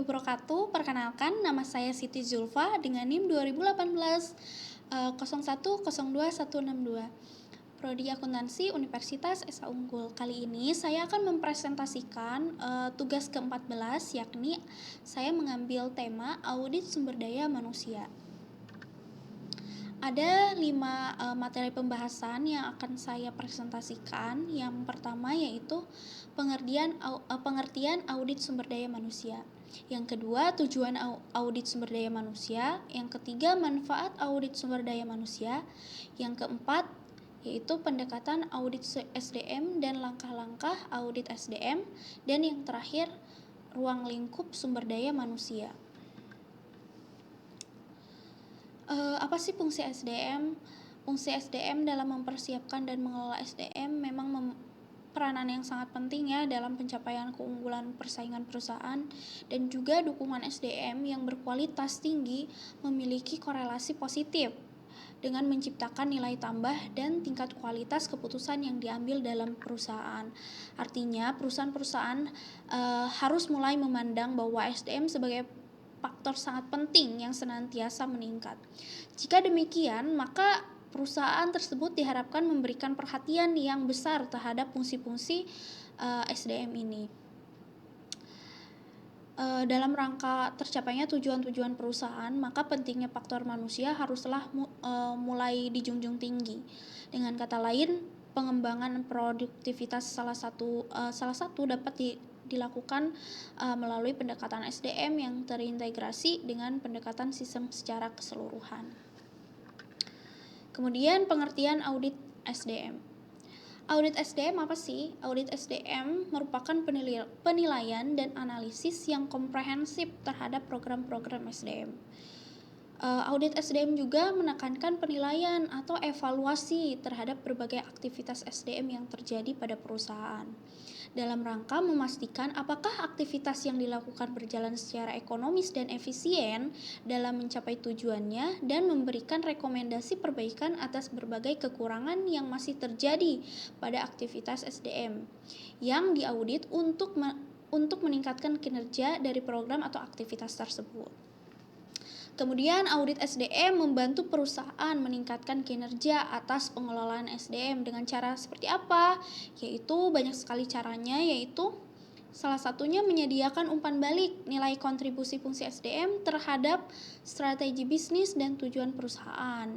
wabarakatuh. Perkenalkan, nama saya Siti Zulfa dengan NIM 2018 0102 Prodi Akuntansi Universitas Esa Unggul. Kali ini saya akan mempresentasikan tugas ke-14, yakni saya mengambil tema audit sumber daya manusia. Ada 5 materi pembahasan yang akan saya presentasikan. Yang pertama yaitu pengertian audit sumber daya manusia. Yang kedua, tujuan audit sumber daya manusia. Yang ketiga, manfaat audit sumber daya manusia. Yang keempat, yaitu pendekatan audit SDM dan langkah-langkah audit SDM. Dan yang terakhir, ruang lingkup sumber daya manusia. Apa sih fungsi SDM? Fungsi SDM dalam mempersiapkan dan mengelola SDM memang peranan yang sangat penting ya dalam pencapaian keunggulan persaingan perusahaan, dan juga dukungan SDM yang berkualitas tinggi memiliki korelasi positif dengan menciptakan nilai tambah dan tingkat kualitas keputusan yang diambil dalam perusahaan. Artinya perusahaan-perusahaan harus mulai memandang bahwa SDM sebagai faktor sangat penting yang senantiasa meningkat. Jika demikian, maka perusahaan tersebut diharapkan memberikan perhatian yang besar terhadap fungsi-fungsi SDM ini. Dalam rangka tercapainya tujuan-tujuan perusahaan, maka pentingnya faktor manusia haruslah mulai dijunjung tinggi. Dengan kata lain, pengembangan produktivitas salah satu dapat dilakukan melalui pendekatan SDM yang terintegrasi dengan pendekatan sistem secara keseluruhan. Kemudian pengertian audit SDM. Audit SDM apa sih? Audit SDM merupakan penilaian dan analisis yang komprehensif terhadap program-program SDM. Audit SDM juga menekankan penilaian atau evaluasi terhadap berbagai aktivitas SDM yang terjadi pada perusahaan, dalam rangka memastikan apakah aktivitas yang dilakukan berjalan secara ekonomis dan efisien dalam mencapai tujuannya, dan memberikan rekomendasi perbaikan atas berbagai kekurangan yang masih terjadi pada aktivitas SDM yang diaudit untuk meningkatkan kinerja dari program atau aktivitas tersebut. Kemudian audit SDM membantu perusahaan meningkatkan kinerja atas pengelolaan SDM dengan cara seperti apa? Yaitu banyak sekali caranya, yaitu salah satunya menyediakan umpan balik nilai kontribusi fungsi SDM terhadap strategi bisnis dan tujuan perusahaan.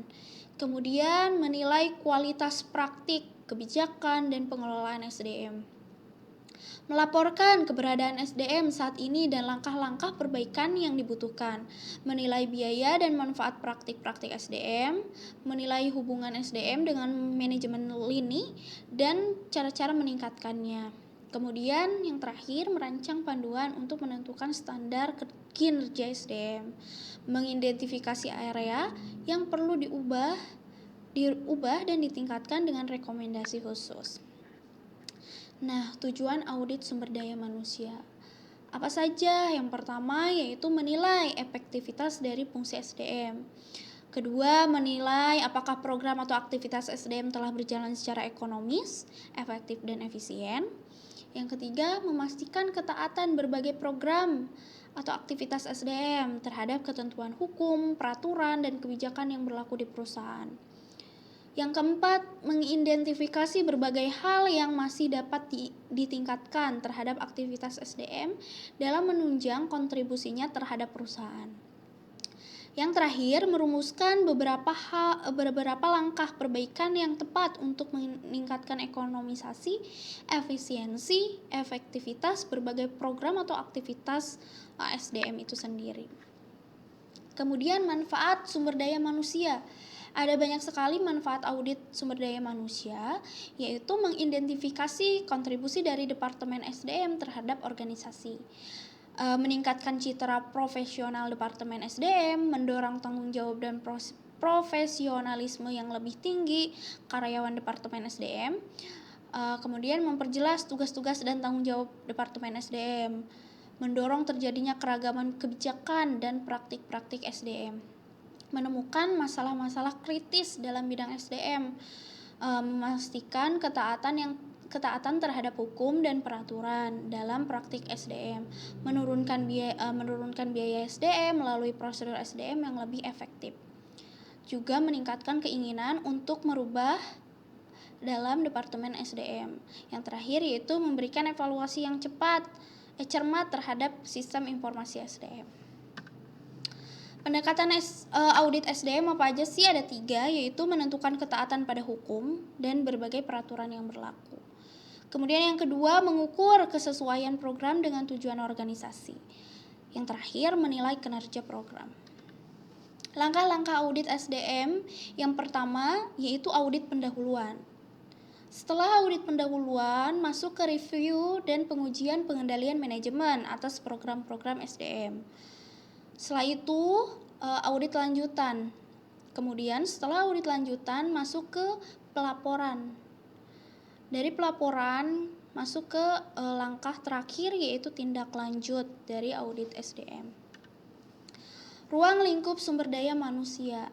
Kemudian menilai kualitas praktik, kebijakan, dan pengelolaan SDM. Melaporkan keberadaan SDM saat ini dan langkah-langkah perbaikan yang dibutuhkan, menilai biaya dan manfaat praktik-praktik SDM, menilai hubungan SDM dengan manajemen lini, dan cara-cara meningkatkannya. Kemudian yang terakhir, merancang panduan untuk menentukan standar kinerja SDM, mengidentifikasi area yang perlu diubah dan ditingkatkan dengan rekomendasi khusus. Nah, tujuan audit sumber daya manusia apa saja? Yang pertama yaitu menilai efektivitas dari fungsi SDM. Kedua, menilai apakah program atau aktivitas SDM telah berjalan secara ekonomis, efektif, dan efisien. Yang ketiga, memastikan ketaatan berbagai program atau aktivitas SDM terhadap ketentuan hukum, peraturan, dan kebijakan yang berlaku di perusahaan. Yang keempat, mengidentifikasi berbagai hal yang masih dapat ditingkatkan terhadap aktivitas SDM dalam menunjang kontribusinya terhadap perusahaan. Yang terakhir, merumuskan beberapa langkah perbaikan yang tepat untuk meningkatkan ekonomisasi, efisiensi, efektivitas berbagai program atau aktivitas SDM itu sendiri. Kemudian manfaat sumber daya manusia. Ada banyak sekali manfaat audit sumber daya manusia, yaitu mengidentifikasi kontribusi dari Departemen SDM terhadap organisasi, meningkatkan citra profesional Departemen SDM, mendorong tanggung jawab dan profesionalisme yang lebih tinggi karyawan Departemen SDM, kemudian memperjelas tugas-tugas dan tanggung jawab Departemen SDM, mendorong terjadinya keragaman kebijakan dan praktik-praktik SDM, menemukan masalah-masalah kritis dalam bidang SDM, memastikan ketaatan terhadap hukum dan peraturan dalam praktik SDM, menurunkan biaya SDM melalui prosedur SDM yang lebih efektif. Juga meningkatkan keinginan untuk merubah dalam Departemen SDM. Yang terakhir yaitu memberikan evaluasi yang cermat terhadap sistem informasi SDM. Pendekatan audit SDM apa aja sih? Ada 3, yaitu menentukan ketaatan pada hukum dan berbagai peraturan yang berlaku. Kemudian yang kedua, mengukur kesesuaian program dengan tujuan organisasi. Yang terakhir, menilai kinerja program. Langkah-langkah audit SDM yang pertama yaitu audit pendahuluan. Setelah audit pendahuluan, masuk ke review dan pengujian pengendalian manajemen atas program-program SDM. Setelah itu, audit lanjutan. Kemudian setelah audit lanjutan, masuk ke pelaporan. Dari pelaporan, masuk ke langkah terakhir yaitu tindak lanjut dari audit SDM. Ruang lingkup sumber daya manusia.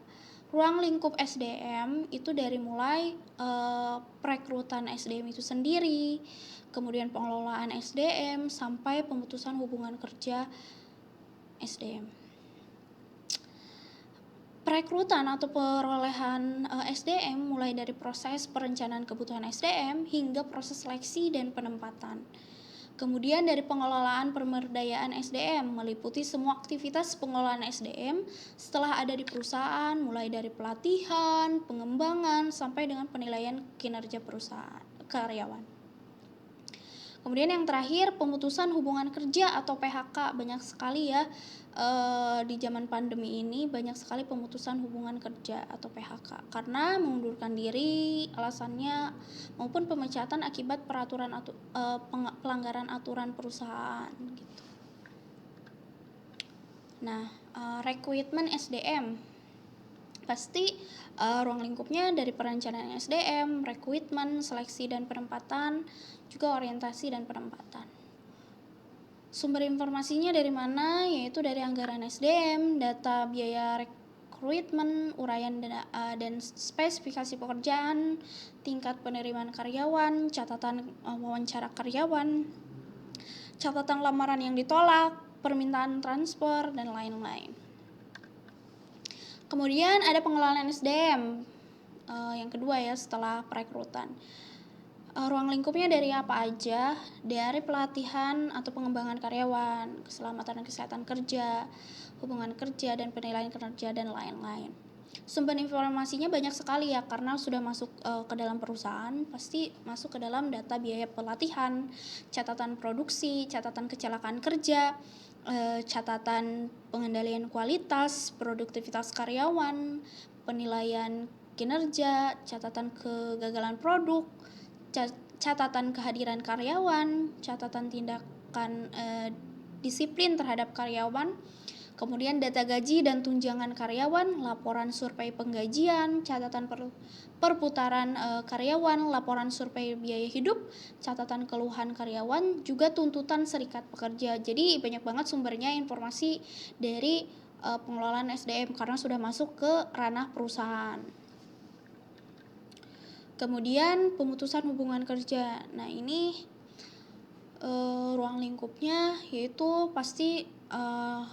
Ruang lingkup SDM itu dari mulai perekrutan SDM itu sendiri, kemudian pengelolaan SDM, sampai pemutusan hubungan kerja SDM. Perekrutan atau perolehan SDM mulai dari proses perencanaan kebutuhan SDM hingga proses seleksi dan penempatan. Kemudian dari pengelolaan pemberdayaan SDM meliputi semua aktivitas pengelolaan SDM setelah ada di perusahaan, mulai dari pelatihan, pengembangan, sampai dengan penilaian kinerja perusahaan karyawan. Kemudian yang terakhir, pemutusan hubungan kerja atau PHK. Banyak sekali ya di zaman pandemi ini banyak sekali pemutusan hubungan kerja atau PHK karena mengundurkan diri alasannya maupun pemecatan akibat pelanggaran aturan perusahaan gitu. Nah, rekrutmen SDM pasti ruang lingkupnya dari perencanaan SDM, rekrutmen, seleksi dan penempatan, juga orientasi dan penempatan. Sumber informasinya dari mana? Yaitu dari anggaran SDM, data biaya rekrutmen, uraian dan spesifikasi pekerjaan, tingkat penerimaan karyawan, catatan wawancara karyawan, catatan lamaran yang ditolak, permintaan transfer, dan lain-lain. Kemudian ada pengelolaan SDM yang kedua ya setelah perekrutan. Ruang lingkupnya dari apa aja? Dari pelatihan atau pengembangan karyawan, keselamatan dan kesehatan kerja, hubungan kerja dan penilaian kinerja dan lain-lain. Sumber informasinya banyak sekali ya karena sudah masuk ke dalam perusahaan, pasti masuk ke dalam data biaya pelatihan, catatan produksi, catatan kecelakaan kerja, catatan pengendalian kualitas, produktivitas karyawan, penilaian kinerja, catatan kegagalan produk, catatan kehadiran karyawan, catatan tindakan disiplin terhadap karyawan, kemudian data gaji dan tunjangan karyawan, laporan survei penggajian, catatan perputaran karyawan, laporan survei biaya hidup, catatan keluhan karyawan, juga tuntutan serikat pekerja. Jadi banyak banget sumbernya informasi dari pengelolaan SDM karena sudah masuk ke ranah perusahaan. Kemudian pemutusan hubungan kerja. Nah ini ruang lingkupnya yaitu pasti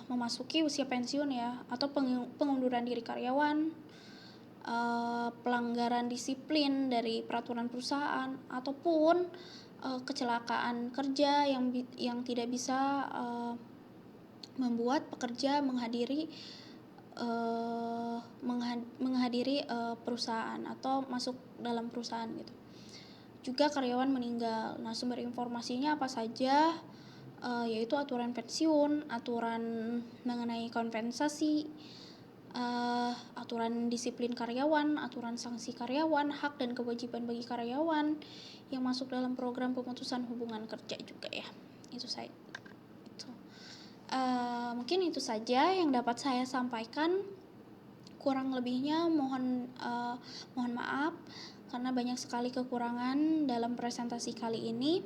memasuki usia pensiun ya, atau pengunduran diri karyawan, pelanggaran disiplin dari peraturan perusahaan, ataupun kecelakaan kerja yang tidak bisa membuat pekerja menghadiri perusahaan atau masuk dalam perusahaan gitu. Juga karyawan meninggal. Nah, sumber informasinya apa saja? Yaitu aturan pensiun, aturan mengenai kompensasi, aturan disiplin karyawan, aturan sanksi karyawan, hak dan kewajiban bagi karyawan yang masuk dalam program pemutusan hubungan kerja juga ya. Itu saya. Mungkin itu saja yang dapat saya sampaikan. Kurang lebihnya mohon maaf karena banyak sekali kekurangan dalam presentasi kali ini.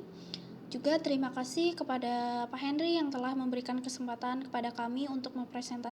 Juga terima kasih kepada Pak Henry yang telah memberikan kesempatan kepada kami untuk mempresentasikan